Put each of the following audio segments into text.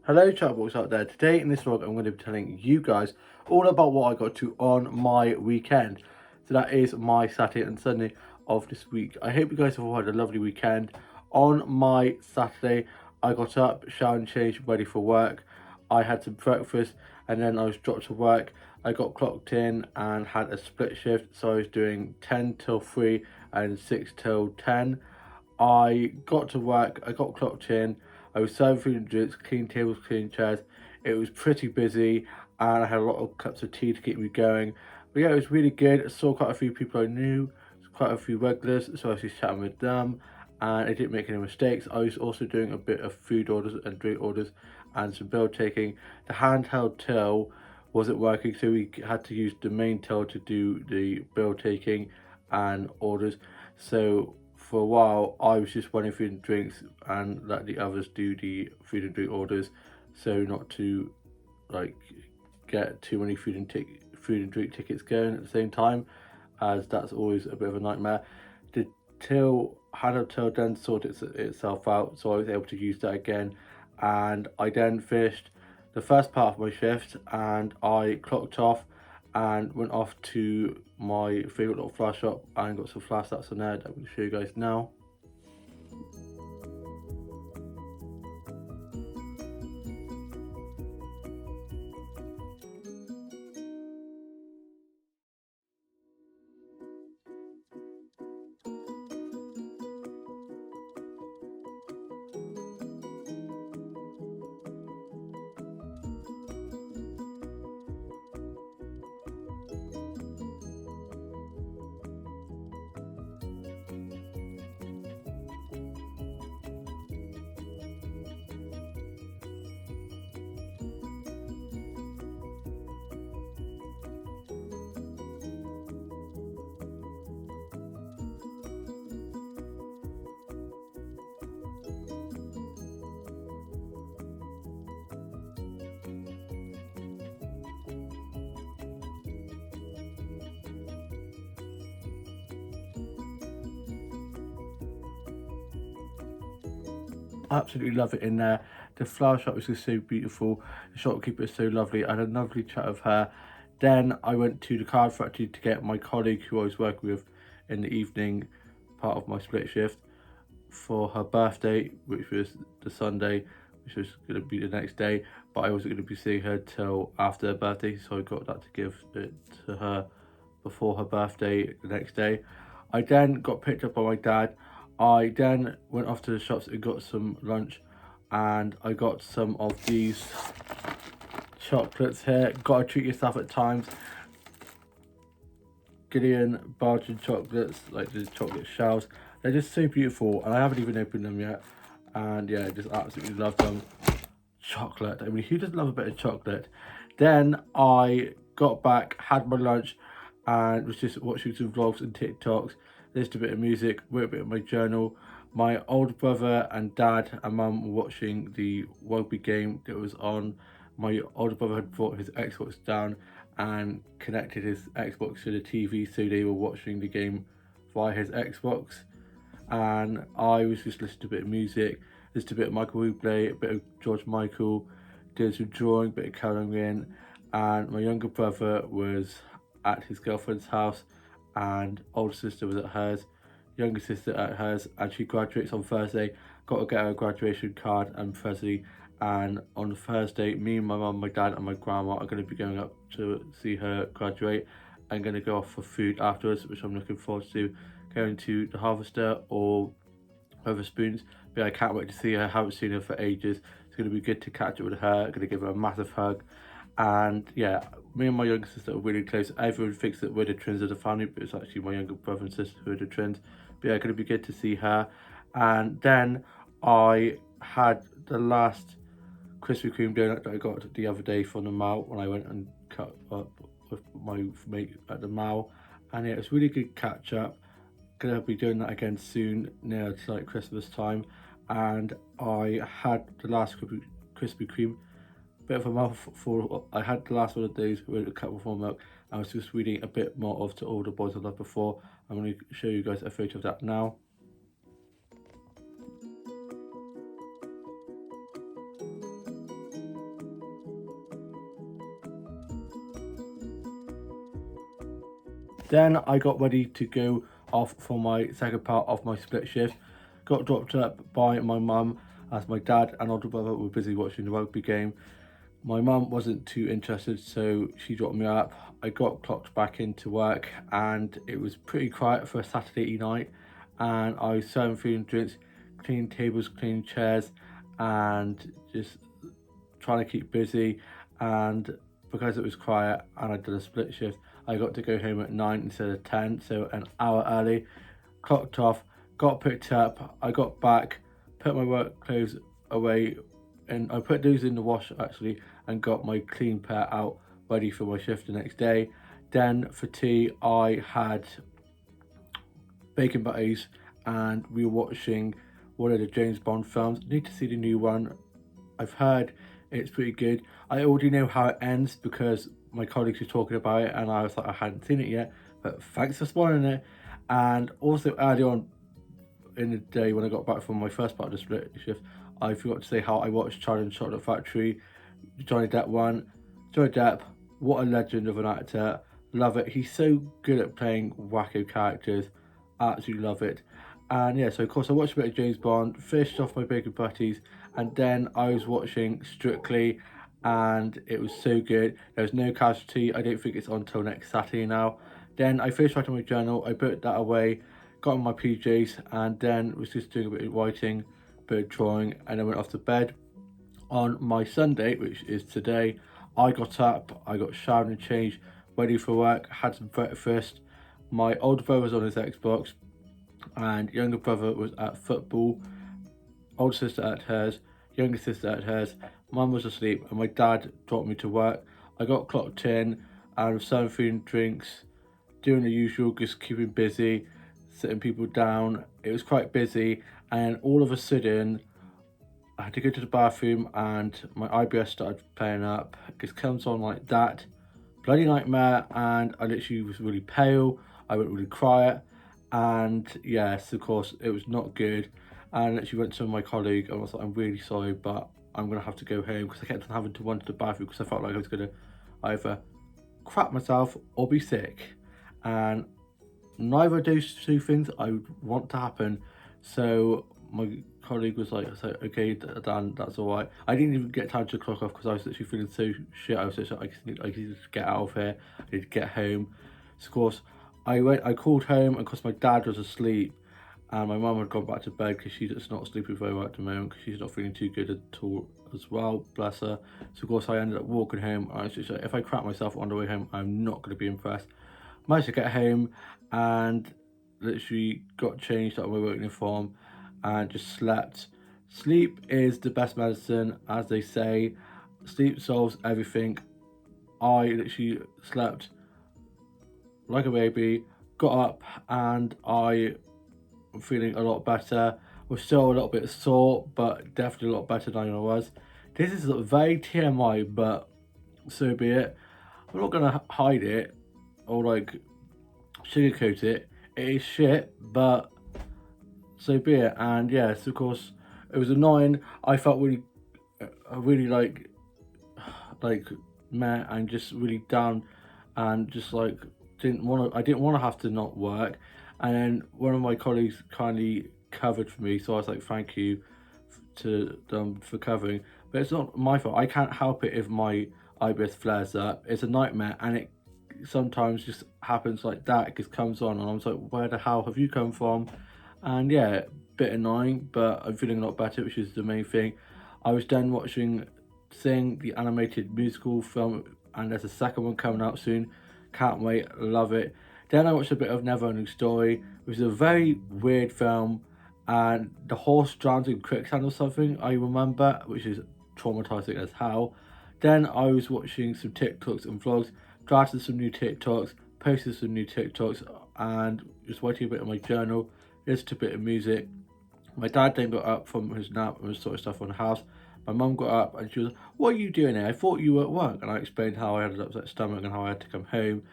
Hello chatbots out there. Today in this vlog I'm going to be telling you guys all about what I got to on my weekend. So that is my Saturday and Sunday of this week. I hope you guys have all had a lovely weekend. On my Saturday I got up, showered and changed, ready for work. I had some breakfast and then I was dropped to work. I got clocked in and had a split shift, so I was doing 10 till 3 and 6 till 10. I got to work, I got clocked in, I was serving food and drinks, clean tables, clean chairs. It was pretty busy and I had a lot of cups of tea to keep me going. But yeah, it was really good. I saw quite a few people I knew, quite a few regulars, so I was just chatting with them and I didn't make any mistakes. I was also doing a bit of food orders and drink orders and some bill taking. The handheld till wasn't working, so we had to use the main till to do the bill taking and orders. So for a while I was just running food and drinks and let the others do the food and drink orders, so not to like get too many food and drink tickets going at the same time, as that's always a bit of a nightmare. The handheld till then sorted itself out, so I was able to use that again, and I then finished the first part of my shift and I clocked off and went off to my favourite little flower shop and got some flowers that's on there that I'm going to show you guys now. Absolutely love it in there. The flower shop is just so beautiful. The shopkeeper is so lovely. I had a lovely chat with her. Then I went to the card factory to get my colleague who I was working with in the evening, part of my split shift, for her birthday, which was the Sunday, which was going to be the next day, but I wasn't going to be seeing her till after her birthday, so I got that to give it to her before her birthday the next day. I then got picked up by my dad. I then went off to the shops and got some lunch, and I got some of these chocolates here. Gotta treat yourself at times. Gideon Bargain chocolates, like the chocolate shells. They're just so beautiful, and I haven't even opened them yet. And yeah, I just absolutely love them. Chocolate. I mean, who doesn't love a bit of chocolate? Then I got back, had my lunch, and was just watching some vlogs and TikToks, listened to a bit of music, wrote a bit of my journal. My older brother and dad and mum were watching the rugby game that was on. My older brother had brought his Xbox down and connected his Xbox to the TV, so they were watching the game via his Xbox. And I was just listening to a bit of music, listened to a bit of Michael Bublé, a bit of George Michael, did some drawing, a bit of colouring in, and my younger brother was at his girlfriend's house, and older sister was at hers, younger sister at hers, and she graduates on Thursday. Got to get her a graduation card and present, and on Thursday, me and my mum, my dad, and my grandma are going to be going up to see her graduate. I'm going to go off for food afterwards, which I'm looking forward to, going to the Harvester or Wetherspoons. But I can't wait to see her. I haven't seen her for ages. It's going to be good to catch up with her. I'm going to give her a massive hug. And yeah, me and my younger sister are really close. Everyone thinks that we're the twins of the family, but it's actually my younger brother and sister who are the twins. But yeah, going to be good to see her. And then I had the last Krispy Kreme donut that I got the other day from the mall when I went and cut up with my mate at the mall. And yeah, it's really good catch up. Gonna be doing that again soon, near to like Christmas time. And I had the last Krispy Kreme, bit of a mouthful. I had the last one of those with a cup of warm milk. I was just reading a bit more of To All the Boys I Loved Before. I'm going to show you guys a photo of that now. Then I got ready to go off for my second part of my split shift. Got dropped up by my mum as my dad and older brother were busy watching the rugby game. My mum wasn't too interested, so she dropped me up. I got clocked back into work and it was pretty quiet for a Saturday night, and I was serving food and drinks, cleaning tables, cleaning chairs, and just trying to keep busy. And because it was quiet and I did a split shift, I got to go home at 9 instead of 10, so an hour early. Clocked off, got picked up, I got back, put my work clothes away, and I put those in the wash actually, and got my clean pair out ready for my shift the next day. Then for tea I had bacon butties, and we were watching one of the James Bond films. Need to see the new one. I've heard it's pretty good. I already know how it ends because my colleagues were talking about it and I was like, I hadn't seen it yet, but thanks for spoiling it. And also early on in the day when I got back from my first part of the split shift, I forgot to say how I watched Charlie and the Chocolate Factory, Johnny Depp one. Johnny Depp, what a legend of an actor. Love it. He's so good at playing wacko characters. Absolutely love it. And yeah, so of course I watched a bit of James Bond, finished off my bacon butties, and then I was watching Strictly, and it was so good. There was no casualty. I don't think it's on until next Saturday now. Then I finished writing my journal, I put that away, got on my PJs, and then was just doing a bit of writing, a bit of drawing, and then went off to bed. On my Sunday, which is today, I got up, I got showered and changed, ready for work, had some breakfast. My older brother was on his Xbox, and younger brother was at football, older sister at hers, younger sister at hers. Mum was asleep, and my dad dropped me to work. I got clocked in, and was serving food and drinks, doing the usual, just keeping busy, sitting people down. It was quite busy, and all of a sudden, I had to go to the bathroom, and my IBS started playing up. It just comes on like that. Bloody nightmare, and I literally was really pale. I went really quiet, and yes, of course, it was not good. And I literally went to my colleague and was like, I'm really sorry, but I'm gonna have to go home, because I kept on having to run to the bathroom because I felt like I was gonna either crap myself or be sick. And neither of those two things I would want to happen. So my colleague was like, okay, Dan, that's all right. I didn't even get time to clock off because I was literally feeling so shit. I was so I just need to get out of here. I need to get home. So of course, I called home, and because my dad was asleep, and my mum had gone back to bed because she's not sleeping very well at the moment because she's not feeling too good at all as well, bless her. So of course I ended up walking home. I was just like, if I crap myself on the way home, I'm not going to be impressed. Managed to get home and literally got changed out of my work uniform and just slept. Sleep is the best medicine, as they say. Sleep solves everything. I literally slept like a baby, got up, and I am feeling a lot better. Was still a little bit sore, but definitely a lot better than I was. This is very TMI, but so be it. I'm not gonna hide it or like sugarcoat it. It is shit, but so be it. And yes, of course, it was annoying. I felt really like meh, and just really down, and just like I didn't want to have to not work. And then one of my colleagues kindly covered for me, so I was like, thank you to them for covering. But it's not my fault. I can't help it if my IBS flares up. It's a nightmare, and it sometimes just happens like that. It just comes on, and I'm like, where the hell have you come from? And yeah, bit annoying, but I'm feeling a lot better, which is the main thing. I was done watching Sing, the animated musical film, and there's a second one coming out soon. Can't wait, love it. Then I watched a bit of Neverending Story, which is a very weird film, and the horse drowns in quicksand or something, I remember, which is traumatizing as hell. Then I was watching some TikToks and vlogs, drafted some new TikToks, posted some new TikToks, and just writing a bit of my journal, listened to a bit of music. My dad then got up from his nap and was sorting stuff on the house. My mum got up and she was like, what are you doing here? I thought you were at work. And I explained how I had an upset stomach and how I had to come home.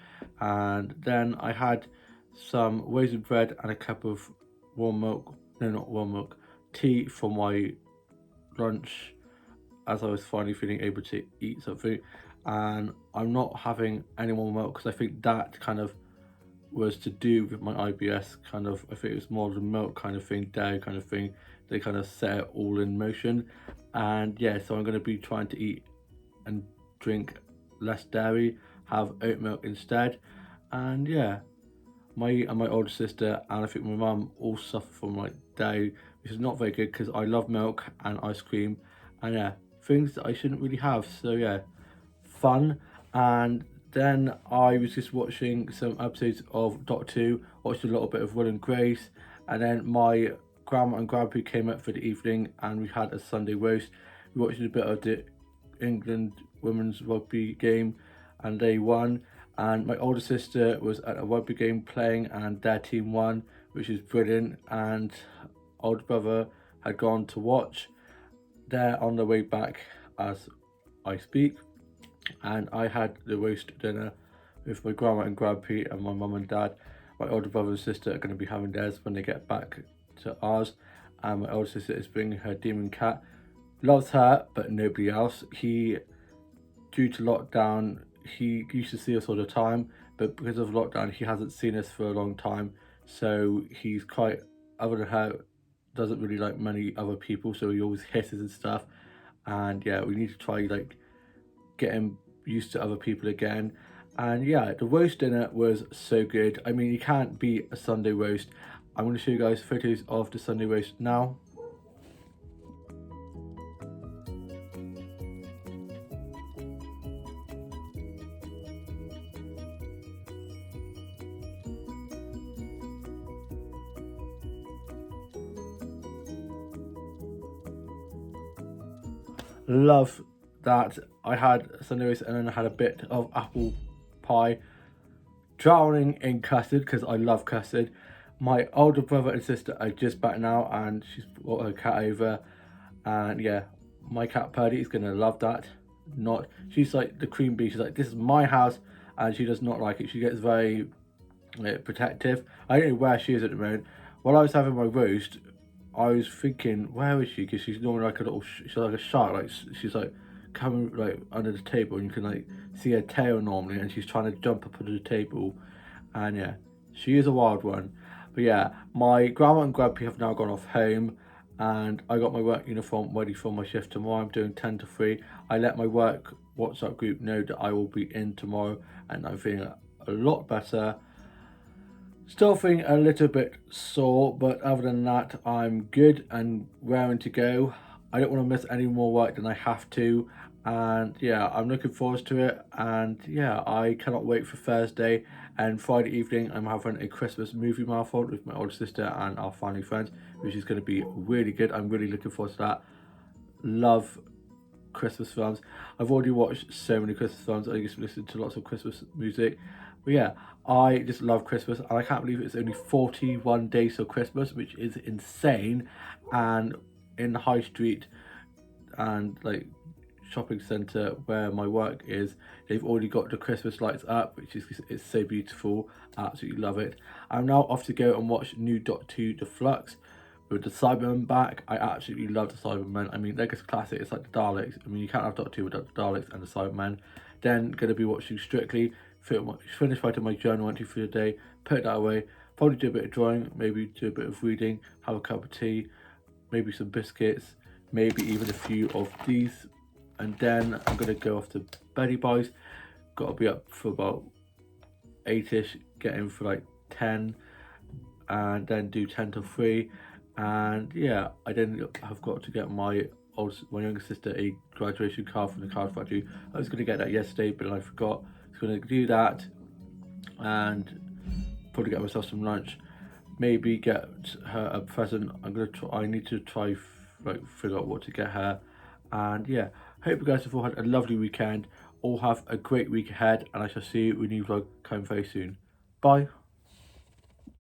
And then I had some raisin bread and a cup of warm milk, no, not warm milk, tea for my lunch, as I was finally feeling able to eat something. And I'm not having any more milk because I think that kind of was to do with my IBS kind of, I think it was more of a milk kind of thing, dairy kind of thing. They kind of set it all in motion. And yeah, so I'm going to be trying to eat and drink less dairy, have oat milk instead. And yeah, my older sister and I think my mum all suffer from like dairy, which is not very good because I love milk and ice cream, and yeah, things that I shouldn't really have. So yeah, fun. And then I was just watching some episodes of Doctor Who, watched a little bit of Will and Grace, and then my grandma and grandpa came up for the evening and we had a Sunday roast. We watched a bit of the England women's rugby game and they won. And my older sister was at a rugby game playing and their team won, which is brilliant. And older brother had gone to watch. They're on the way back as I speak. And I had the roast dinner with my grandma and grandpa and my mum and dad. My older brother and sister are going to be having theirs when they get back to ours. And my older sister is bringing her demon cat. Loves her, but nobody else. Due to lockdown, he used to see us all the time, but because of lockdown, he hasn't seen us for a long time. So he's quite, other than her, doesn't really like many other people. So he always hisses and stuff. And yeah, we need to try like get him used to other people again. And yeah, the roast dinner was so good. I mean, you can't beat a Sunday roast. I'm going to show you guys photos of the Sunday roast now. Love that. I had Sunday roast and then I had a bit of apple pie, drowning in custard because I love custard. My older brother and sister are just back now and she's brought her cat over, and yeah, my cat Purdy is gonna love that. Not, she's like the queen bee, she's like, this is my house, and she does not like it. She gets very protective. I don't know where she is at the moment. While I was having my roast, I was thinking, where is she? Because she's normally like a little, she's like a shark, like she's like coming like under the table, and you can like see her tail normally, and she's trying to jump up under the table, and yeah, she is a wild one. But yeah, my grandma and grandpa have now gone off home, and I got my work uniform ready for my shift tomorrow. I'm doing 10 to 3. I let my work WhatsApp group know that I will be in tomorrow, and I'm feeling a lot better. Still feeling a little bit sore, but other than that, I'm good and raring to go. I don't want to miss any more work than I have to, and yeah, I'm looking forward to it. And yeah, I cannot wait for Thursday and Friday evening. I'm having a Christmas movie marathon with my older sister and our family friends, which is going to be really good. I'm really looking forward to that. Love Christmas films. I've already watched so many Christmas films. I used to listen to lots of Christmas music. But yeah, I just love Christmas, and I can't believe it's only 41 days till Christmas, which is insane. And in the high street and like shopping centre where my work is, they've already got the Christmas lights up, which is, it's so beautiful. Absolutely love it. I'm now off to go and watch new Doctor Who The Flux with the Cybermen back. I absolutely love the Cybermen. I mean, like it's classic. It's like the Daleks. I mean, you can't have Doctor Who without the Daleks and the Cybermen. Then going to be watching Strictly. Finish writing my journal entry for the day. Put that away. Probably do a bit of drawing. Maybe do a bit of reading. Have a cup of tea. Maybe some biscuits. Maybe even a few of these. And then I'm going to go off to Betty Boys. Got to be up for about 8ish. Get in for like 10. And then do 10 to 3. And yeah, I then have got to get my younger sister a graduation card from the card factory. I was going to get that yesterday, but I forgot. I was going to do that and probably get myself some lunch. Maybe get her a present. I need to try figure out what to get her. And yeah, hope you guys have all had a lovely weekend. All have a great week ahead, and I shall see you with a new vlog coming very soon. Bye.